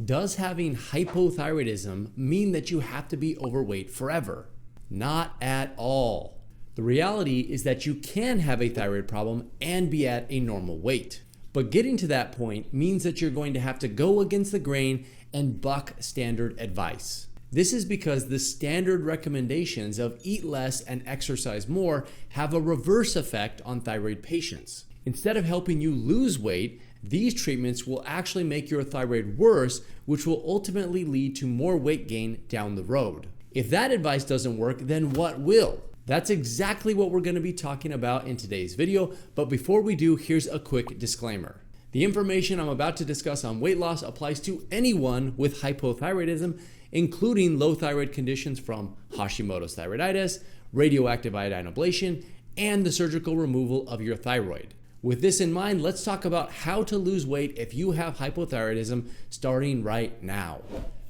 Does having hypothyroidism mean that you have to be overweight forever? Not at all. The reality is that you can have a thyroid problem and be at a normal weight. But getting to that point means that you're going to have to go against the grain and buck standard advice. This is because the standard recommendations of eat less and exercise more have a reverse effect on thyroid patients. Instead of helping you lose weight, these treatments will actually make your thyroid worse, which will ultimately lead to more weight gain down the road. If that advice doesn't work, then what will? That's exactly what we're going to be talking about in today's video, but before we do, here's a quick disclaimer. The information I'm about to discuss on weight loss applies to anyone with hypothyroidism, including low thyroid conditions from Hashimoto's thyroiditis, radioactive iodine ablation, and the surgical removal of your thyroid. With this in mind, let's talk about how to lose weight if you have hypothyroidism starting right now.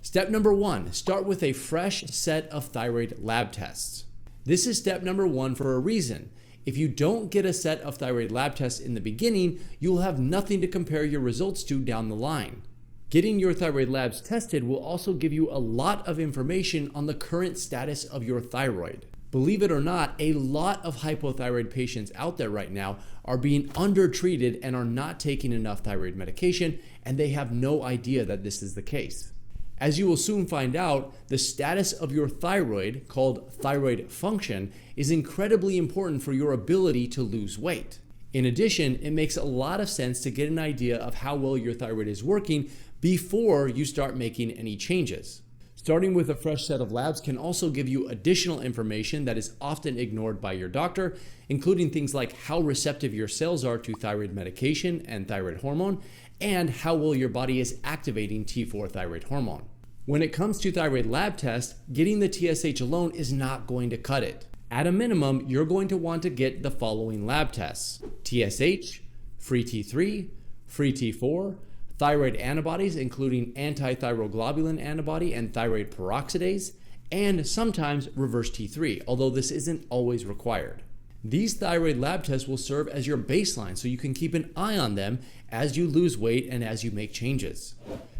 Step number 1, start with a fresh set of thyroid lab tests. This is step number 1 for a reason. If you don't get a set of thyroid lab tests in the beginning, you'll have nothing to compare your results to down the line. Getting your thyroid labs tested will also give you a lot of information on the current status of your thyroid. Believe it or not, a lot of hypothyroid patients out there right now are being undertreated and are not taking enough thyroid medication, and they have no idea that this is the case. As you will soon find out, the status of your thyroid, called thyroid function, is incredibly important for your ability to lose weight. In addition, it makes a lot of sense to get an idea of how well your thyroid is working before you start making any changes. Starting with a fresh set of labs can also give you additional information that is often ignored by your doctor, including things like how receptive your cells are to thyroid medication and thyroid hormone, and how well your body is activating T4 thyroid hormone. When it comes to thyroid lab tests, getting the TSH alone is not going to cut it. At a minimum, you're going to want to get the following lab tests: TSH, free T3, free T4, thyroid antibodies, including anti-thyroglobulin antibody and thyroid peroxidase, and sometimes reverse T3, although this isn't always required. These thyroid lab tests will serve as your baseline so you can keep an eye on them as you lose weight and as you make changes.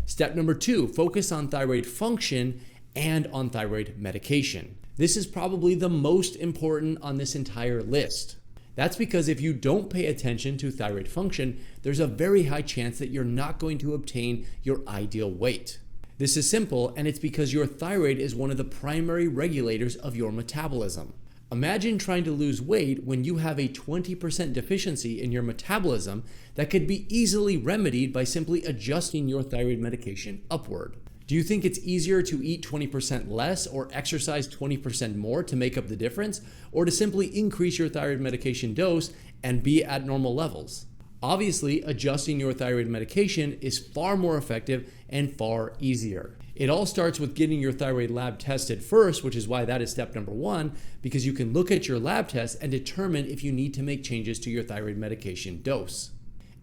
Step number 2, focus on thyroid function and on thyroid medication. This is probably the most important on this entire list. That's because if you don't pay attention to thyroid function, there's a very high chance that you're not going to obtain your ideal weight. This is simple, and it's because your thyroid is one of the primary regulators of your metabolism. Imagine trying to lose weight when you have a 20% deficiency in your metabolism that could be easily remedied by simply adjusting your thyroid medication upward. Do you think it's easier to eat 20% less or exercise 20% more to make up the difference, or to simply increase your thyroid medication dose and be at normal levels? Obviously, adjusting your thyroid medication is far more effective and far easier. It all starts with getting your thyroid lab tested first, which is why that is step number 1, because you can look at your lab tests and determine if you need to make changes to your thyroid medication dose.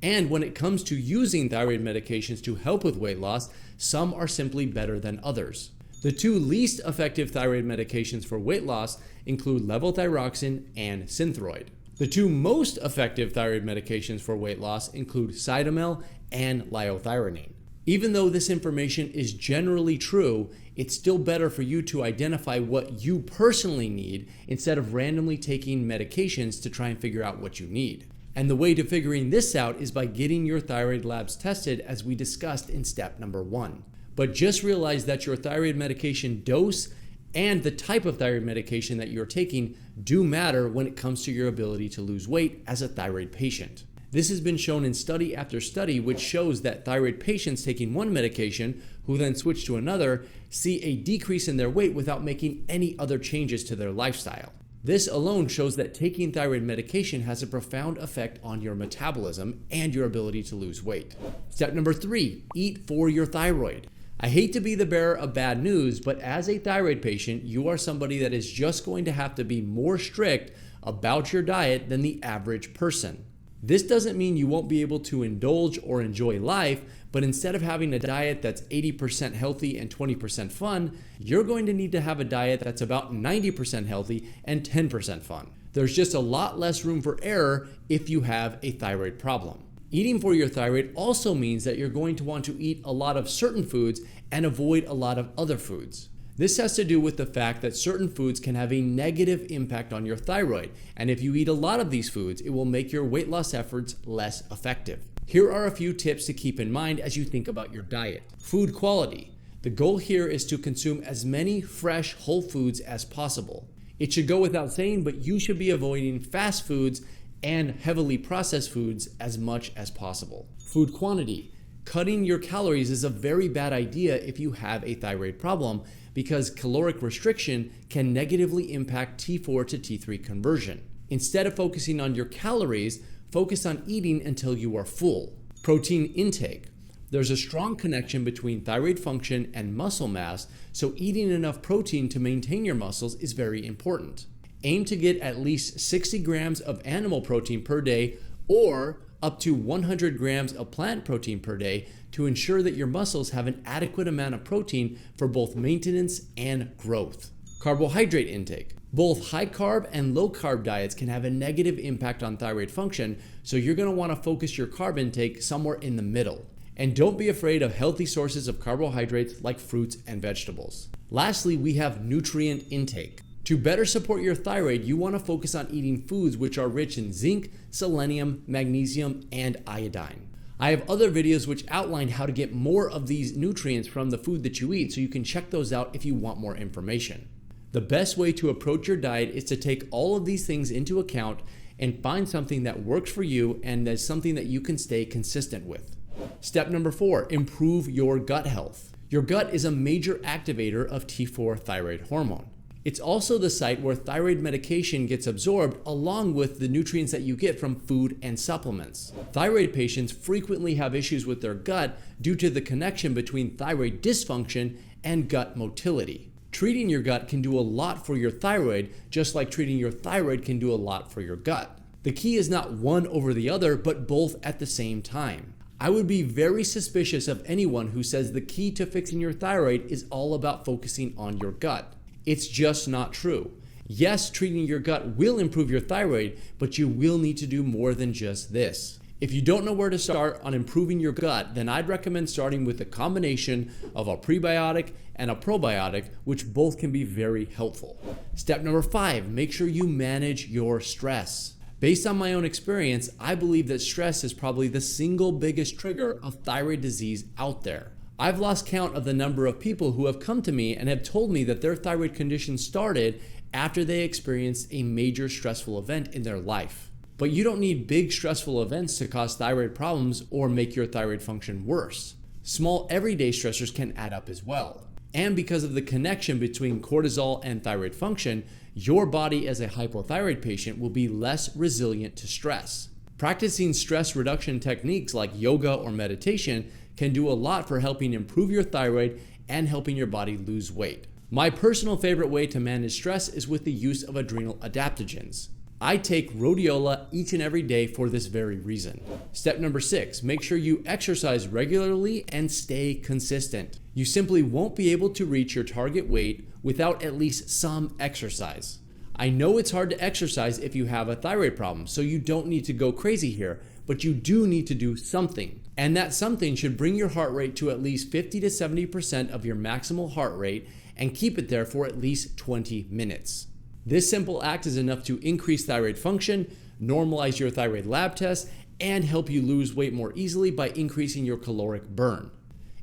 And when it comes to using thyroid medications to help with weight loss, some are simply better than others. The 2 least effective thyroid medications for weight loss include levothyroxine and Synthroid. The 2 most effective thyroid medications for weight loss include Cytomel and liothyronine. Even though this information is generally true, it's still better for you to identify what you personally need instead of randomly taking medications to try and figure out what you need. And the way to figuring this out is by getting your thyroid labs tested, as we discussed in step number 1. But just realize that your thyroid medication dose and the type of thyroid medication that you're taking do matter when it comes to your ability to lose weight as a thyroid patient. This has been shown in study after study, which shows that thyroid patients taking one medication who then switch to another see a decrease in their weight without making any other changes to their lifestyle. This alone shows that taking thyroid medication has a profound effect on your metabolism and your ability to lose weight. Step number 3, eat for your thyroid. I hate to be the bearer of bad news, but as a thyroid patient, you are somebody that is just going to have to be more strict about your diet than the average person. This doesn't mean you won't be able to indulge or enjoy life, but instead of having a diet that's 80% healthy and 20% fun, you're going to need to have a diet that's about 90% healthy and 10% fun. There's just a lot less room for error if you have a thyroid problem. Eating for your thyroid also means that you're going to want to eat a lot of certain foods and avoid a lot of other foods. This has to do with the fact that certain foods can have a negative impact on your thyroid, and if you eat a lot of these foods, it will make your weight loss efforts less effective. Here are a few tips to keep in mind as you think about your diet. Food quality. The goal here is to consume as many fresh, whole foods as possible. It should go without saying, but you should be avoiding fast foods and heavily processed foods as much as possible. Food quantity. Cutting your calories is a very bad idea if you have a thyroid problem, because caloric restriction can negatively impact T4 to T3 conversion. Instead of focusing on your calories, focus on eating until you are full. Protein intake. There's a strong connection between thyroid function and muscle mass, so eating enough protein to maintain your muscles is very important. Aim to get at least 60 grams of animal protein per day or up to 100 grams of plant protein per day to ensure that your muscles have an adequate amount of protein for both maintenance and growth. Carbohydrate intake. Both high carb and low carb diets can have a negative impact on thyroid function, so you're going to want to focus your carb intake somewhere in the middle. And don't be afraid of healthy sources of carbohydrates like fruits and vegetables. Lastly, we have nutrient intake. To better support your thyroid, you want to focus on eating foods which are rich in zinc, selenium, magnesium, and iodine. I have other videos which outline how to get more of these nutrients from the food that you eat, so you can check those out if you want more information. The best way to approach your diet is to take all of these things into account and find something that works for you and that's something that you can stay consistent with. Step number 4, improve your gut health. Your gut is a major activator of T4 thyroid hormone. It's also the site where thyroid medication gets absorbed along with the nutrients that you get from food and supplements. Thyroid patients frequently have issues with their gut due to the connection between thyroid dysfunction and gut motility. Treating your gut can do a lot for your thyroid, just like treating your thyroid can do a lot for your gut. The key is not one over the other, but both at the same time. I would be very suspicious of anyone who says the key to fixing your thyroid is all about focusing on your gut. It's just not true. Yes, treating your gut will improve your thyroid, but you will need to do more than just this. If you don't know where to start on improving your gut, then I'd recommend starting with a combination of a prebiotic and a probiotic, which both can be very helpful. Step number 5, make sure you manage your stress. Based on my own experience, I believe that stress is probably the single biggest trigger of thyroid disease out there. I've lost count of the number of people who have come to me and have told me that their thyroid condition started after they experienced a major stressful event in their life. But you don't need big stressful events to cause thyroid problems or make your thyroid function worse. Small everyday stressors can add up as well. And because of the connection between cortisol and thyroid function, your body as a hypothyroid patient will be less resilient to stress. Practicing stress reduction techniques like yoga or meditation can do a lot for helping improve your thyroid and helping your body lose weight. My personal favorite way to manage stress is with the use of adrenal adaptogens. I take rhodiola each and every day for this very reason. Step number 6, make sure you exercise regularly and stay consistent. You simply won't be able to reach your target weight without at least some exercise. I know it's hard to exercise if you have a thyroid problem, so you don't need to go crazy here, but you do need to do something. And that something should bring your heart rate to at least 50 to 70% of your maximal heart rate and keep it there for at least 20 minutes. This simple act is enough to increase thyroid function, normalize your thyroid lab tests, and help you lose weight more easily by increasing your caloric burn.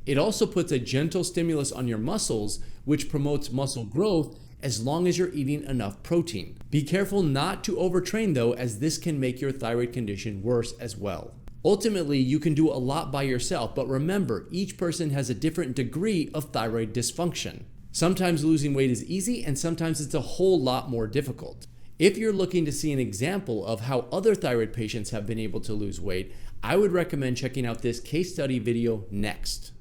It also puts a gentle stimulus on your muscles, which promotes muscle growth as long as you're eating enough protein. Be careful not to overtrain though, as this can make your thyroid condition worse as well. Ultimately, you can do a lot by yourself, but remember, each person has a different degree of thyroid dysfunction. Sometimes losing weight is easy, and sometimes it's a whole lot more difficult. If you're looking to see an example of how other thyroid patients have been able to lose weight, I would recommend checking out this case study video next.